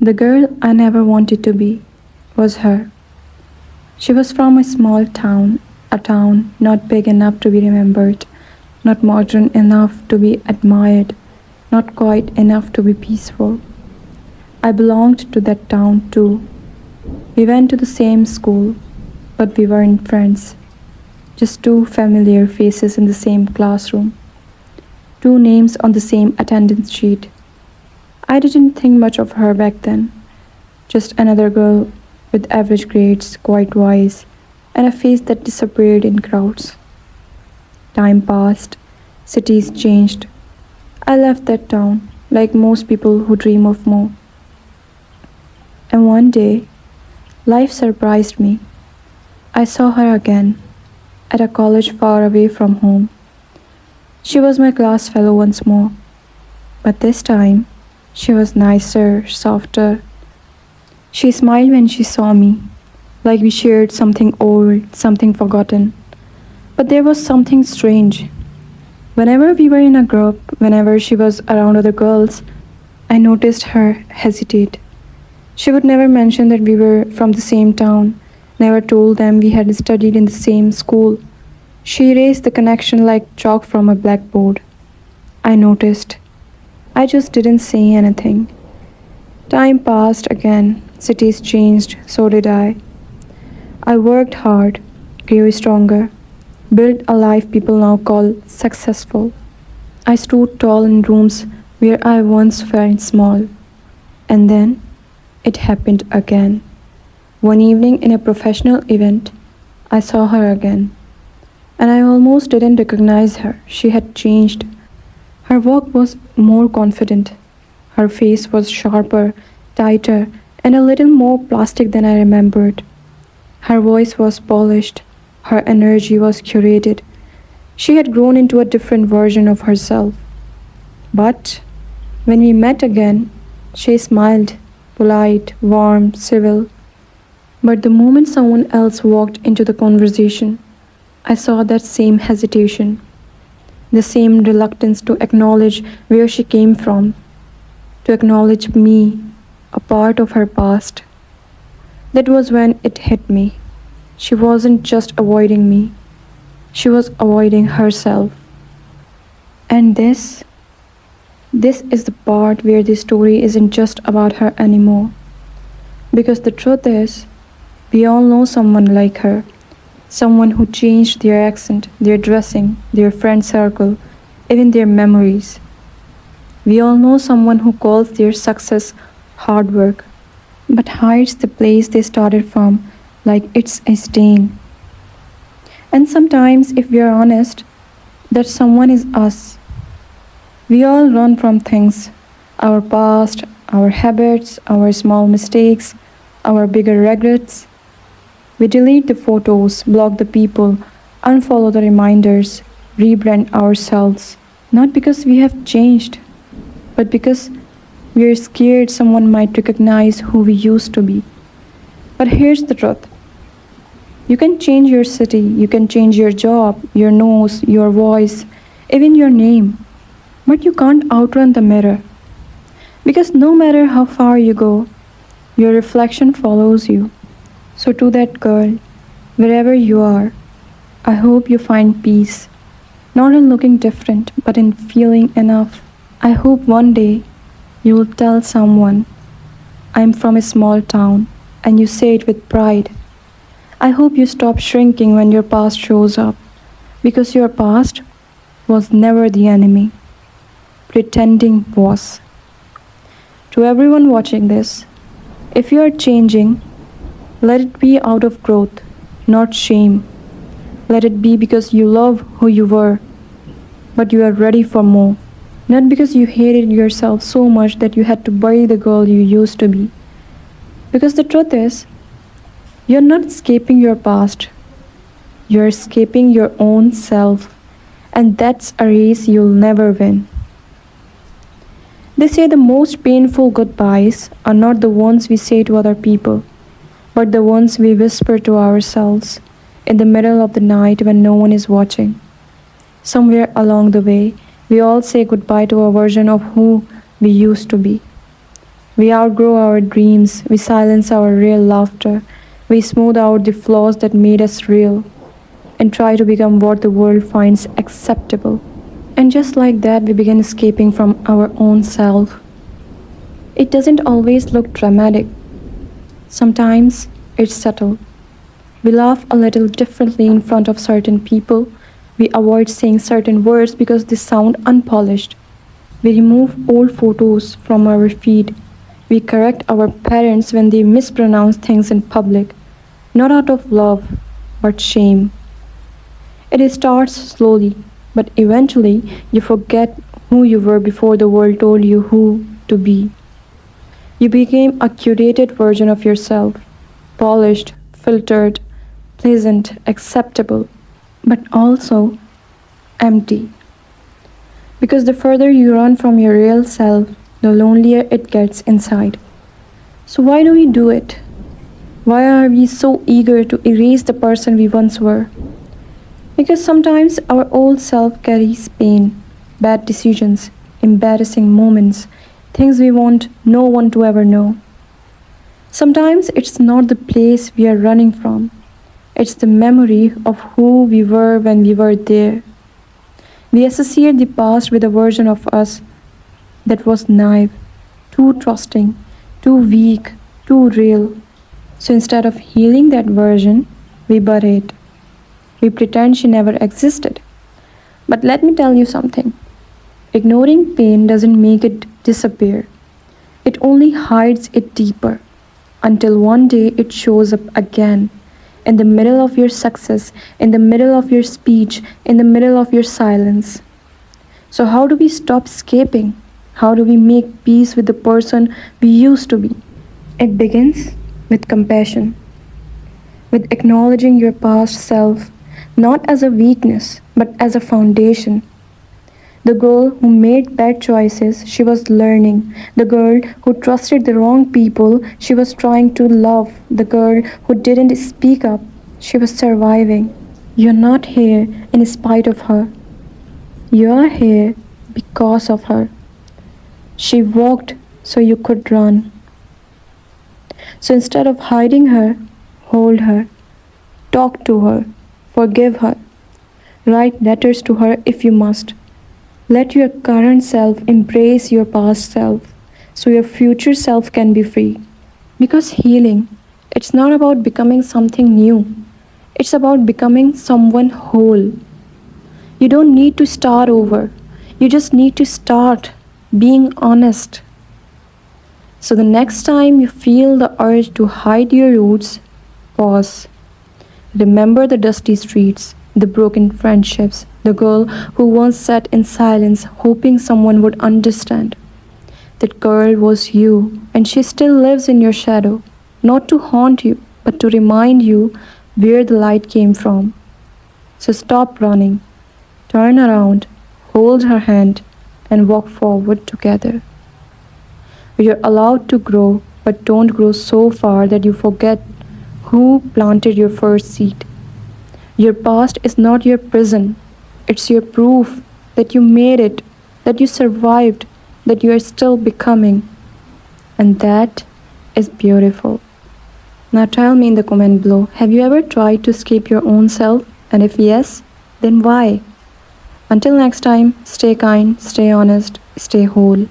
The girl I never wanted to be was her. She was from a small town, a town not big enough to be remembered, not modern enough to be admired, not quiet enough to be peaceful. I belonged to that town too. We went to the same school, but we weren't friends. Just two familiar faces in the same classroom, two names on the same attendance sheet. I didn't think much of her back then. Just another girl with average grades, quiet voice, and a face that disappeared in crowds. Time passed, cities changed. I left that town, like most people who dream of more. And one day, life surprised me. I saw her again, at a college far away from home. She was my class fellow once more, but this time she was nicer, softer. She smiled when she saw me, like we shared something old, something forgotten. But there was something strange. Whenever we were in a group, whenever she was around other girls, I noticed her hesitate. She would never mention that we were from the same town, never told them we had studied in the same school. She erased the connection like chalk from a blackboard. I noticed. I just didn't say anything. Time passed again, cities changed, so did I. I worked hard, grew stronger, built a life people now call successful. I stood tall in rooms where I once felt small. And then it happened again. One evening in a professional event, I saw her again. And I almost didn't recognize her. She had changed. Her walk was more confident. Her face was sharper, tighter, and a little more plastic than I remembered. Her voice was polished. Her energy was curated. She had grown into a different version of herself. But when we met again, she smiled, polite, warm, civil. But the moment someone else walked into the conversation, I saw that same hesitation, the same reluctance to acknowledge where she came from, to acknowledge me, a part of her past. That was when it hit me. She wasn't just avoiding me, she was avoiding herself. And this is the part where the story isn't just about her anymore. Because the truth is, we all know someone like her. Someone who changed their accent, their dressing, their friend circle, even their memories. We all know someone who calls their success hard work, but hides the place they started from like it's a stain. And sometimes, if we are honest, that someone is us. We all run from things, our past, our habits, our small mistakes, our bigger regrets. We delete the photos, block the people, unfollow the reminders, rebrand ourselves, not because we have changed, but because we are scared someone might recognize who we used to be. But here's the truth. You can change your city, you can change your job, your nose, your voice, even your name, but you can't outrun the mirror. Because no matter how far you go, your reflection follows you. So, to that girl, wherever you are, I hope you find peace, not in looking different, but in feeling enough. I hope one day you will tell someone, I'm from a small town, and you say it with pride. I hope you stop shrinking when your past shows up, because your past was never the enemy. Pretending was. To everyone watching this, if you are changing, let it be out of growth, not shame. Let it be because you love who you were, but you are ready for more. Not because you hated yourself so much that you had to bury the girl you used to be. Because the truth is, you're not escaping your past, you're escaping your own self, and that's a race you'll never win. They say the most painful goodbyes are not the ones we say to other people, but the ones we whisper to ourselves in the middle of the night when no one is watching. Somewhere along the way, we all say goodbye to a version of who we used to be. We outgrow our dreams, we silence our real laughter, we smooth out the flaws that made us real, and try to become what the world finds acceptable. And just like that, we begin escaping from our own self. It doesn't always look dramatic, sometimes it's subtle. We laugh a little differently in front of certain people. We avoid saying certain words because they sound unpolished. We remove old photos from our feed. We correct our parents when they mispronounce things in public, not out of love, but shame. It starts slowly, but eventually you forget who you were before the world told you who to be. You became a curated version of yourself, polished, filtered, pleasant, acceptable, but also empty. Because the further you run from your real self, the lonelier it gets inside. So, why do we do it? Why are we so eager to erase the person we once were? Because sometimes our old self carries pain, bad decisions, embarrassing moments, things we want no one to ever know. Sometimes it's not the place we are running from, it's the memory of who we were when we were there. We associate the past with a version of us that was naive, too trusting, too weak, too real. So instead of healing that version, we bury it. We pretend she never existed. But let me tell you something. Ignoring pain doesn't make it disappear. It only hides it deeper until one day it shows up again in the middle of your success, in the middle of your speech, in the middle of your silence. So, how do we stop escaping? How do we make peace with the person we used to be? It begins with compassion, with acknowledging your past self, not as a weakness, but as a foundation. The girl who made bad choices, she was learning. The girl who trusted the wrong people, she was trying to love. The girl who didn't speak up, she was surviving. You're not here in spite of her. You're here because of her. She walked so you could run. So instead of hiding her, hold her, talk to her, forgive her, write letters to her if you must. Let your current self embrace your past self so your future self can be free. Because healing, it's not about becoming something new, it's about becoming someone whole. You don't need to start over, you just need to start being honest. So the next time you feel the urge to hide your roots, pause. Remember the dusty streets, the broken friendships, the girl who once sat in silence hoping someone would understand. That girl was you, and she still lives in your shadow, not to haunt you, but to remind you where the light came from. So stop running, turn around, hold her hand, and walk forward together. You're allowed to grow, but don't grow so far that you forget who planted your first seed. Your past is not your prison, it's your proof that you made it, that you survived, that you are still becoming. And that is beautiful. Now tell me in the comment below, have you ever tried to escape your own self? And if yes, then why? Until next time, stay kind, stay honest, stay whole.